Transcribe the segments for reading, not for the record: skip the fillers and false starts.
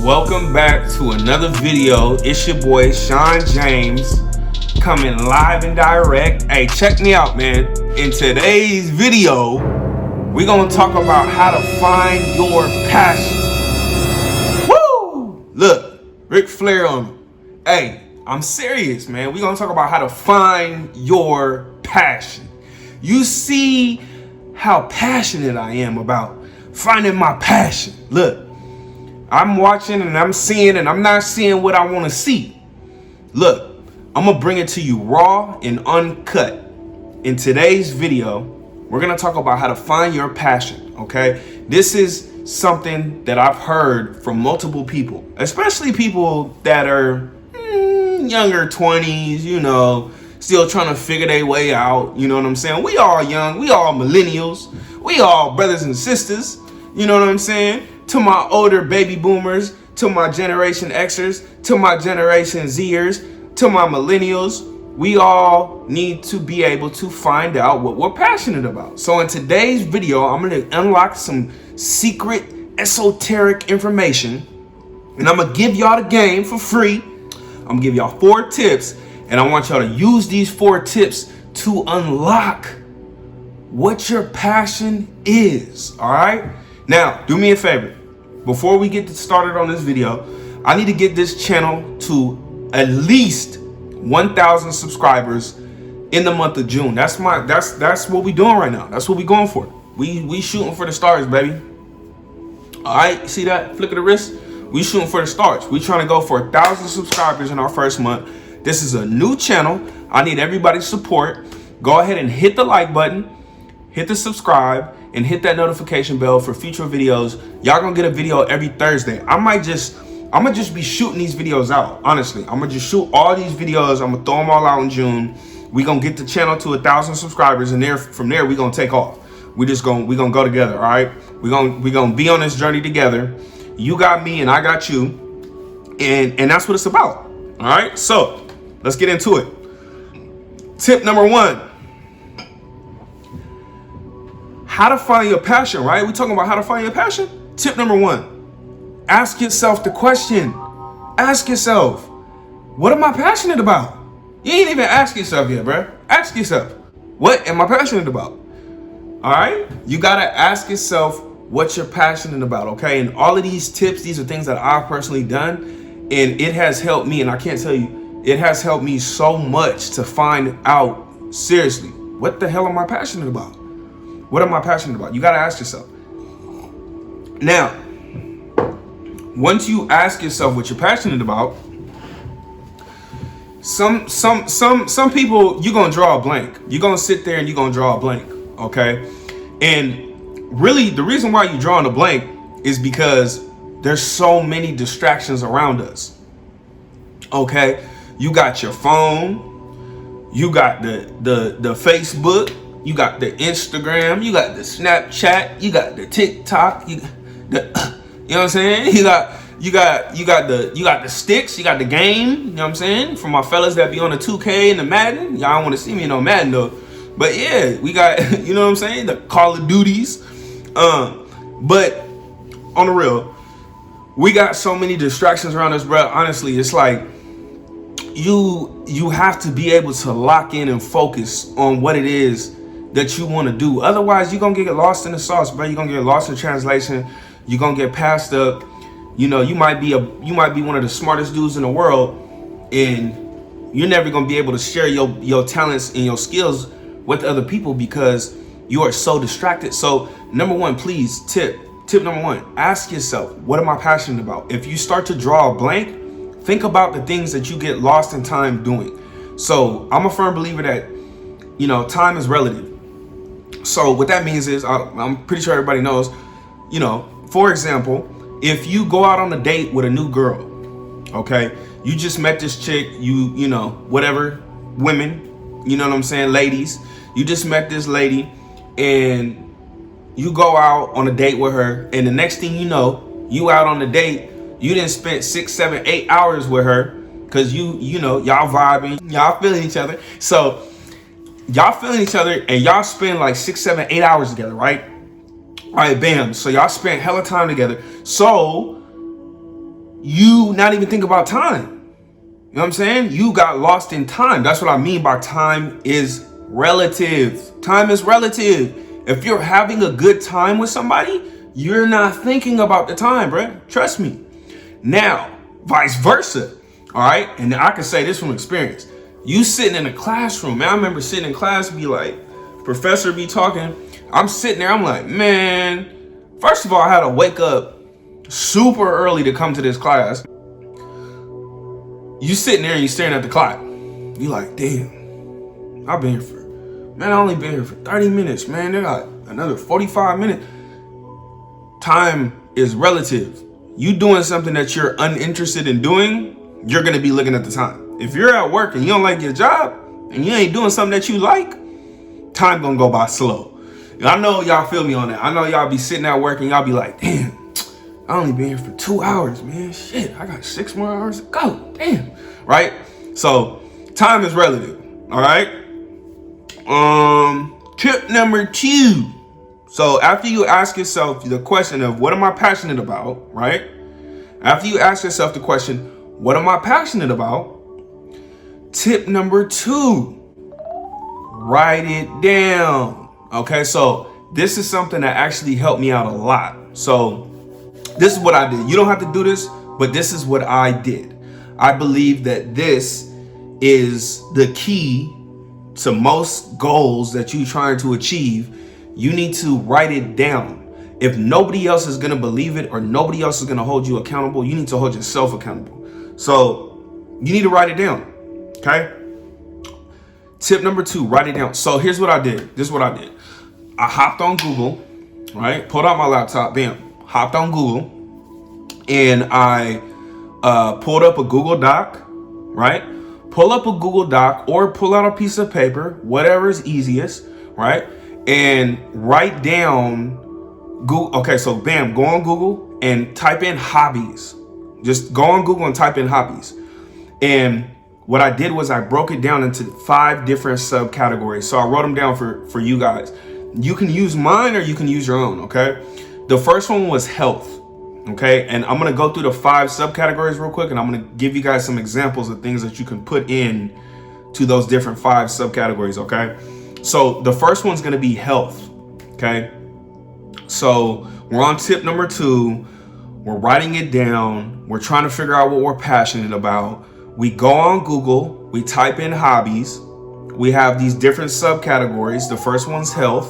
Welcome back to another video. It's your boy Sean James coming live and direct. Hey, check me out, man. In today's video, we're gonna talk about how to find your passion. Woo! Look, Ric Flair on me. Hey, I'm serious, man. We're gonna talk about how to find your passion. You see how passionate I am about finding my passion. Look, I'm watching and I'm seeing and I'm not seeing what I want to see. Look, I'm going to bring it to you raw and uncut. In today's video, we're going to talk about how to find your passion, okay? This is something that I've heard from multiple people, especially people that are younger 20s, you know, still trying to figure their way out. You know what I'm saying? We all young. We all millennials. We all brothers and sisters. You know what I'm saying? To my older baby boomers, to my Generation Xers, to my Generation Zers, to my millennials, we all need to be able to find out what we're passionate about. So in today's video, I'm going to unlock some secret, esoteric information, and I'm going to give y'all the game for free. I'm going to give y'all 4 tips, and I want y'all to use these 4 tips to unlock what your passion is, all right? Now, do me a favor. Before we get started on this video, I need to get this channel to at least 1,000 subscribers in the month of June. That's what we doing right now. That's what we going for. We shooting for the stars, baby. All right, see that flick of the wrist? We shooting for the stars. We trying to go for 1,000 subscribers in our first month. This is a new channel. I need everybody's support. Go ahead and hit the like button, hit the subscribe, and hit that notification bell for future videos. Y'all gonna get a video every Thursday. I'm gonna just be shooting these videos out. Honestly, I'm gonna just shoot all these videos. I'm gonna throw them all out in June. We gonna get the channel to 1,000 subscribers, and from there we gonna take off. We gonna go together. All right, we gonna be on this journey together. You got me, and I got you, and that's what it's about. All right, so let's get into it. Tip number 1. How to find your passion, right? We're talking about how to find your passion. Tip number 1, ask yourself the question. Ask yourself, what am I passionate about? You ain't even ask yourself yet, bro. Ask yourself, what am I passionate about? All right? You got to ask yourself what you're passionate about, okay? And all of these tips, these are things that I've personally done, and it has helped me, and I can't tell you, it has helped me so much to find out, seriously, what the hell am I passionate about? What am I passionate about? You got to ask yourself. Now, once you ask yourself what you're passionate about, some people, you're going to draw a blank. You're going to sit there and you're going to draw a blank, okay? And really, the reason why you're drawing a blank is because there's so many distractions around us, okay? You got your phone, you got the Facebook, you got the Instagram, you got the Snapchat, you got the TikTok, you know what I'm saying? You got the sticks, you got the game, you know what I'm saying? For my fellas that be on the 2K and the Madden, y'all don't want to see me in no Madden though. But yeah, we got, you know what I'm saying? The Call of Duties. But on the real, we got so many distractions around us, bro. Honestly, it's like you have to be able to lock in and focus on what it is that you want to do. Otherwise, you're going to get lost in the sauce, bro. You're going to get lost in translation. You're going to get passed up. You know, you might be one of the smartest dudes in the world, and you're never going to be able to share your talents and your skills with other people because you are so distracted. So, number 1, please, tip number 1, ask yourself, what am I passionate about? If you start to draw a blank, think about the things that you get lost in time doing. So, I'm a firm believer that, you know, time is relative. So what that means is, I'm pretty sure everybody knows, you know, for example, if you go out on a date with a new girl, okay, you just met this chick, you know, whatever, women, you know what I'm saying, ladies, you just met this lady and you go out on a date with her, and the next thing you know, you out on the date, you didn't spend 6, 7, 8 hours with her because you know, y'all vibing, y'all feeling each other. So y'all feeling each other and y'all spend like 6, 7, 8 hours together, right? All right, bam. So y'all spent hella time together. So you not even think about time. You know what I'm saying? You got lost in time. That's what I mean by time is relative. Time is relative. If you're having a good time with somebody, you're not thinking about the time, bro. Trust me. Now, vice versa. All right. And I can say this from experience. You sitting in a classroom, man. I remember sitting in class, be like, professor be talking. I'm sitting there. I'm like, man, first of all, I had to wake up super early to come to this class. You sitting there and you staring at the clock. You like, damn, I've been here for, man, I only been here for 30 minutes, man. They got another 45 minutes. Time is relative. You doing something that you're uninterested in doing, you're gonna be looking at the time. If you're at work and you don't like your job and you ain't doing something that you like, time gonna go by slow. And I know y'all feel me on that. I know y'all be sitting at work and y'all be like, damn, I only been here for 2 hours, man. Shit, I got 6 more hours to go. Damn. Right? So time is relative. All right. Tip number 2. So after you ask yourself the question of what am I passionate about, right? After you ask yourself the question, what am I passionate about? Tip number 2, write it down. Okay, so this is something that actually helped me out a lot. So this is what I did. You don't have to do this, but this is what I did. I believe that this is the key to most goals that you're trying to achieve. You need to write it down. If nobody else is going to believe it or nobody else is going to hold you accountable, you need to hold yourself accountable. So you need to write it down. Okay. Tip number 2, write it down. So here's what I did. This is what I did. I hopped on Google, right? Pulled out my laptop, bam. Hopped on Google and I pulled up a Google Doc, right? Pull up a Google Doc or pull out a piece of paper, whatever is easiest, right? And write down Google. Okay, so bam, go on Google and type in hobbies. Just go on Google and type in hobbies. And what I did was I broke it down into 5 different subcategories. So I wrote them down for you guys. You can use mine or you can use your own, okay? The first one was health, okay? And I'm gonna go through the 5 subcategories real quick and I'm gonna give you guys some examples of things that you can put in to those different 5 subcategories, okay? So the first one's gonna be health, okay? So we're on tip number 2. We're writing it down. We're trying to figure out what we're passionate about. We go on Google, we type in hobbies. We have these different subcategories. The first one's health.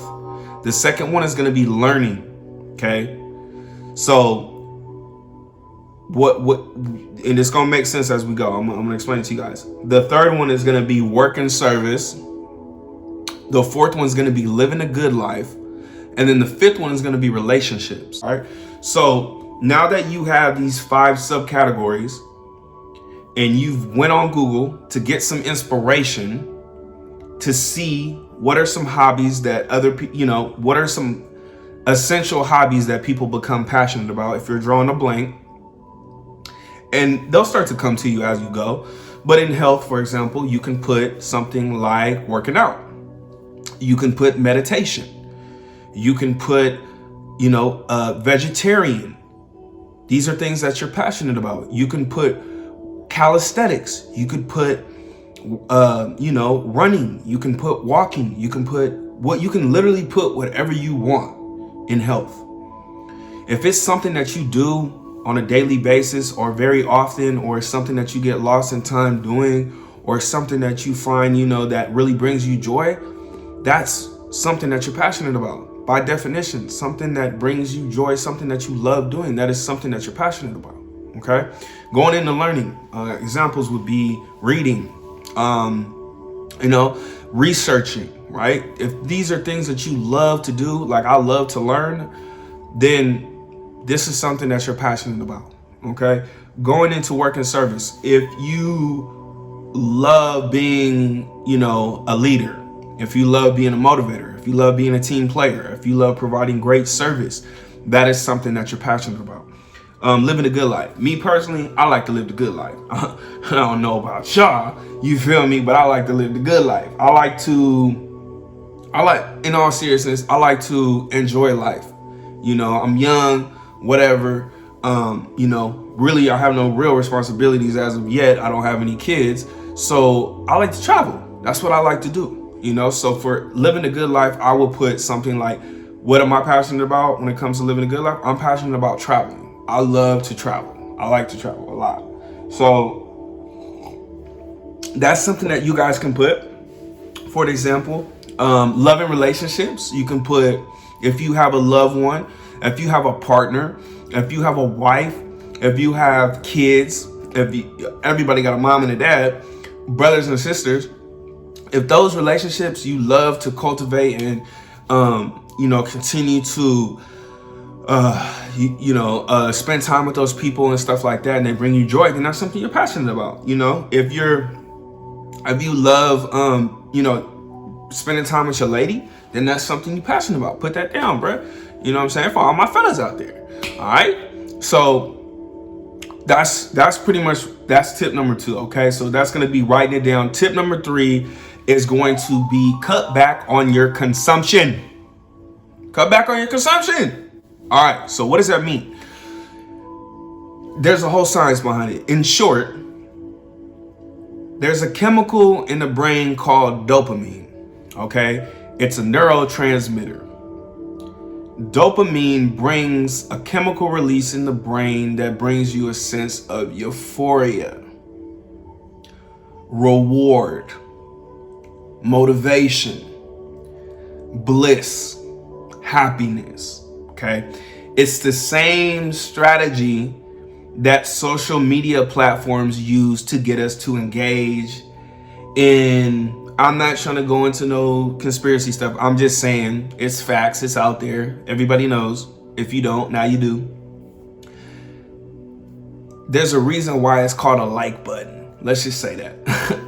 The second one is gonna be learning. Okay, so what, and it's gonna make sense as we go. I'm gonna explain it to you guys. The third one is gonna be work and service. The fourth one is gonna be living a good life, and then the 5th one is gonna be relationships. All right. So now that you have these 5 subcategories, and you've went on Google to get some inspiration to see what are some hobbies that other people, what are some essential hobbies that people become passionate about if you're drawing a blank, and they'll start to come to you as you go. But in health, for example, you can put something like working out. You can put meditation. You can put, vegetarian. These are things that you're passionate about. You can put calisthenics. You could put, running. You can put walking. You can literally put whatever you want in health. If it's something that you do on a daily basis or very often, or something that you get lost in time doing, or something that you find, that really brings you joy, that's something that you're passionate about. By definition, something that brings you joy, something that you love doing, that is something that you're passionate about. Okay. Going into learning, examples would be reading, researching. Right? If these are things that you love to do, like I love to learn, then this is something that you're passionate about. Okay. Going into work and service. If you love being, a leader, if you love being a motivator, if you love being a team player, if you love providing great service, that is something that you're passionate about. Living a good life. Me personally, I like to live the good life. I don't know about y'all, you feel me? But I like to live the good life. In all seriousness, I like to enjoy life. I'm young, whatever, Really I have no real responsibilities as of yet. I don't have any kids. So I like to travel. That's what I like to do. So for living a good life, I will put something like, what am I passionate about when it comes to living a good life? I'm passionate about traveling. I love to travel. I like to travel a lot. So that's something that you guys can put. For example, loving relationships. You can put, if you have a loved one, if you have a partner, if you have a wife, if you have kids, everybody got a mom and a dad, brothers and sisters. If those relationships you love to cultivate and continue to spend time with those people and stuff like that, and they bring you joy, then that's something you're passionate about. If you love spending time with your lady, then that's something you're passionate about. Put that down, bro. You know what I'm saying? For all my fellas out there. All right. So that's tip number 2. Okay. So that's going to be writing it down. Tip number 3 is going to be cut back on your consumption. Cut back on your consumption. All right. So what does that mean? There's a whole science behind it. In short, there's a chemical in the brain called dopamine. Okay. It's a neurotransmitter. Dopamine brings a chemical release in the brain that brings you a sense of euphoria, reward, motivation, bliss, happiness. Okay. It's the same strategy that social media platforms use to get us to engage in. I'm not trying to go into no conspiracy stuff. I'm just saying it's facts. It's out there. Everybody knows. If you don't, now you do. There's a reason why it's called a like button. Let's just say that.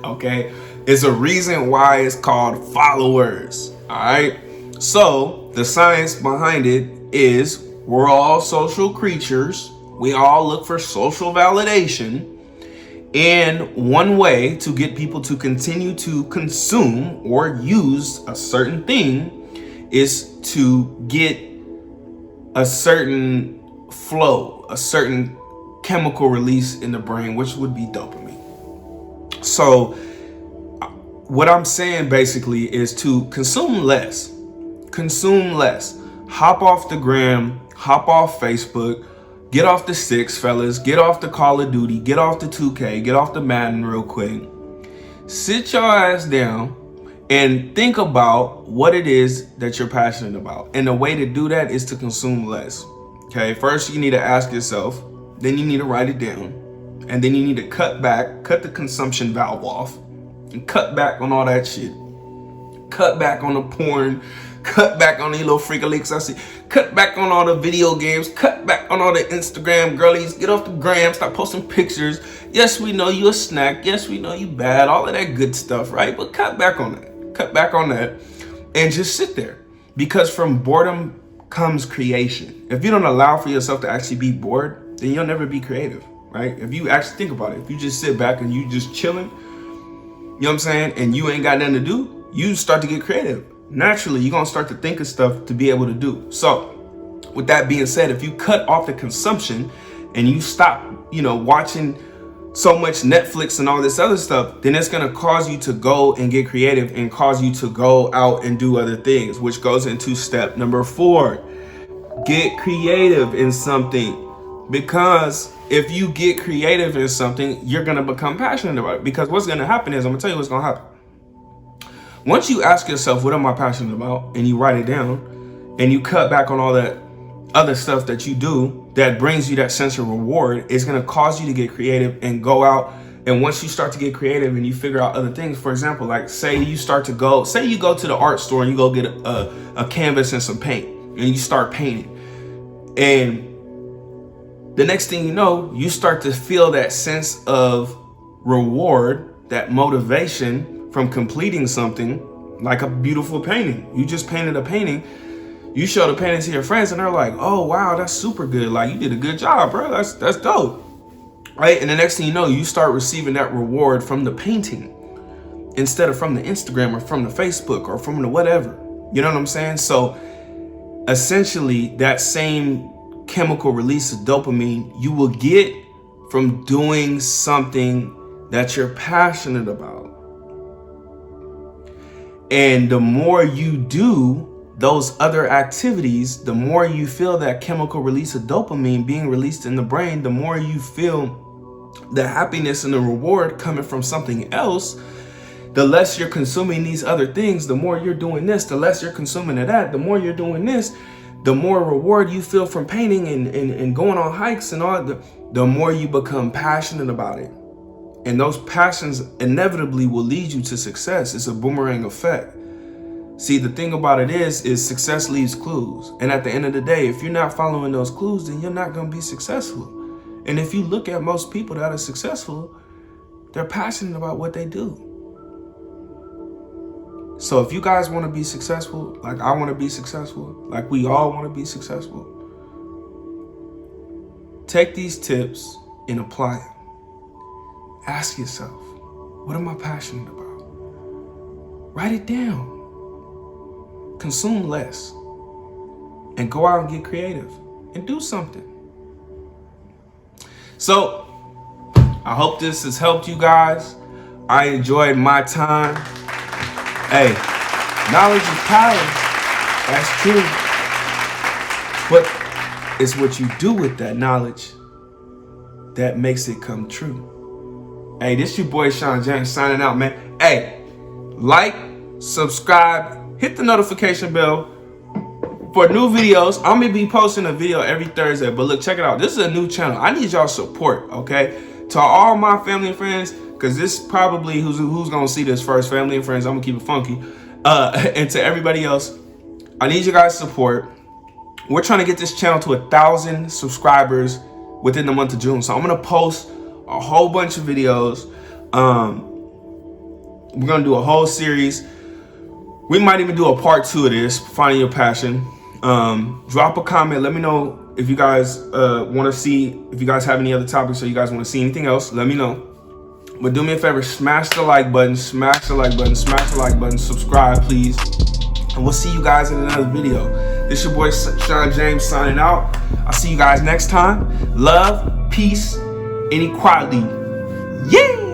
Okay. It's a reason why it's called followers. All right. So the science behind it is we're all social creatures. We all look for social validation. And one way to get people to continue to consume or use a certain thing is to get a certain flow, a certain chemical release in the brain, which would be dopamine. So what I'm saying basically is to consume less. Consume less. Hop off the gram, hop off Facebook. Get off the 6, fellas. Get off the Call of Duty. Get off the 2K. Get off the Madden real quick. Sit your ass down and think about what it is that you're passionate about. And the way to do that is to consume less. Okay, first you need to ask yourself, then you need to write it down, and then you need to cut the consumption valve off, and cut back on all that shit. Cut back on the porn. Cut back on the little freak leaks I see. Cut back on all the video games. Cut back on all the Instagram girlies. Get off the gram. Stop posting pictures. Yes, we know you a snack. Yes, we know you bad. All of that good stuff, right? But cut back on that. Cut back on that. And just sit there. Because from boredom comes creation. If you don't allow for yourself to actually be bored, then you'll never be creative, right? If you actually think about it. If you just sit back and you just chilling, you know what I'm saying? And you ain't got nothing to do, you start to get creative. Naturally, you're going to start to think of stuff to be able to do. So with that being said, if you cut off the consumption and you stop, watching so much Netflix and all this other stuff, then it's going to cause you to go and get creative and cause you to go out and do other things, which goes into step number 4. Get creative in something, because if you get creative in something, you're going to become passionate about it. Because what's going to happen is, I'm going to tell you what's going to happen. Once you ask yourself, what am I passionate about? And you write it down and you cut back on all that other stuff that you do that brings you that sense of reward, it's going to cause you to get creative and go out. And once you start to get creative and you figure out other things, for example, like say you go to the art store and you go get a canvas and some paint and you start painting. And the next thing you know, you start to feel that sense of reward, that motivation from completing something like a beautiful painting. You just painted a painting. You show the painting to your friends and they're like, oh, wow, that's super good. Like, you did a good job, bro. That's dope. Right? And the next thing you know, you start receiving that reward from the painting instead of from the Instagram or from the Facebook or from the whatever. You know what I'm saying? So essentially that same chemical release of dopamine you will get from doing something that you're passionate about. And the more you do those other activities, the more you feel that chemical release of dopamine being released in the brain, the more you feel the happiness and the reward coming from something else. The less you're consuming these other things, the more you're doing this, the less you're consuming of that, the more you're doing this, the more reward you feel from painting and going on hikes and all, the more you become passionate about it. And those passions inevitably will lead you to success. It's a boomerang effect. See, the thing about it is success leaves clues. And at the end of the day, if you're not following those clues, then you're not going to be successful. And if you look at most people that are successful, they're passionate about what they do. So if you guys want to be successful, like I want to be successful, like we all want to be successful, take these tips and apply them. Ask yourself, what am I passionate about? Write it down. Consume less. And go out and get creative and do something. So, I hope this has helped you guys. I enjoyed my time. Hey, knowledge is power. That's true. But it's what you do with that knowledge that makes it come true. Hey, this your boy Sean James signing out, man. Hey, like, subscribe, hit the notification bell for new videos. I'm gonna be posting a video every Thursday, but look, check it out. This is a new channel. I need y'all support, okay? To all my family and friends, because this probably who's gonna see this first, family and friends. I'm gonna keep it funky. And to everybody else, I need you guys' support. We're trying to get this channel to 1,000 subscribers within the month of June. So I'm gonna post a whole bunch of videos. We're gonna do a whole series. We might even do a part 2 of this, finding your passion. Drop a comment. Let me know if you guys want to see, if you guys have any other topics or you guys want to see anything else, let me know. But do me a favor, smash the like button, smash the like button, smash the like button, subscribe, please. And we'll see you guys in another video. This your boy Sean James signing out. I'll see you guys next time. Love, peace, and equality. Yeah!